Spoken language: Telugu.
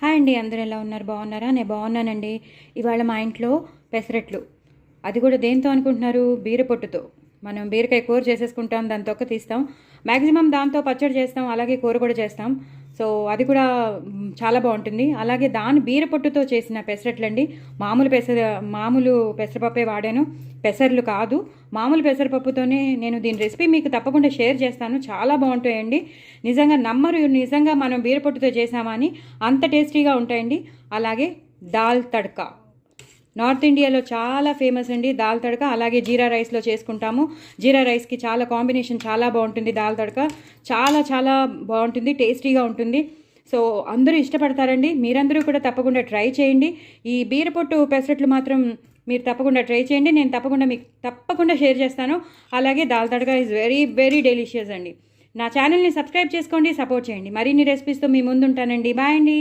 హాయ్ అండి, అందరూ ఎలా ఉన్నారు? బాగున్నారా? నేను బాగున్నానండి. ఇవాళ మా ఇంట్లో పెసరట్లు, అది కూడా దేంతో అనుకుంటున్నారు? బీరపొట్టుతో. మనం బీరకాయ కూర చేసేసుకుంటాం, దాని తొక్క తీస్తాం, మ్యాక్సిమం దాంతో పచ్చడి చేస్తాం, అలాగే కూర కూడా చేస్తాం. సో అది కూడా చాలా బాగుంటుంది. అలాగే దాని బీరపొట్టుతో చేసిన పెసరట్లండి. మామూలు పెసరపప్పే వాడాను, పెసర్లు కాదు, మామూలు పెసరపప్పుతోనే నేను దీని రెసిపీ మీకు తప్పకుండా షేర్ చేస్తాను. చాలా బాగుంటాయండి, నిజంగా నమ్మరు, నిజంగా మనం బీరపొట్టుతో చేసామా అని, అంత టేస్టీగా ఉంటాయండి. అలాగే దాల్ తడ్కా, నార్త్ ఇండియాలో చాలా ఫేమస్ అండి దాల్ తడక. అలాగే జీరా రైస్లో చేసుకుంటాము, జీరా రైస్కి చాలా కాంబినేషన్ చాలా బాగుంటుంది దాల్ తడక. చాలా చాలా బాగుంటుంది, టేస్టీగా ఉంటుంది. సో అందరూ ఇష్టపడతారండి, మీరందరూ కూడా తప్పకుండా ట్రై చేయండి. ఈ బీరపొట్టు పెసరట్లు మాత్రం మీరు తప్పకుండా ట్రై చేయండి, నేను తప్పకుండా మీకు తప్పకుండా షేర్ చేస్తాను. అలాగే dal tadka is very very delicious అండి. నా ఛానల్ని సబ్స్క్రైబ్ చేసుకోండి, సపోర్ట్ చేయండి. మరిన్ని రెసిపీస్తో మీ ముందు ఉంటానండి. బాయ్ అండి.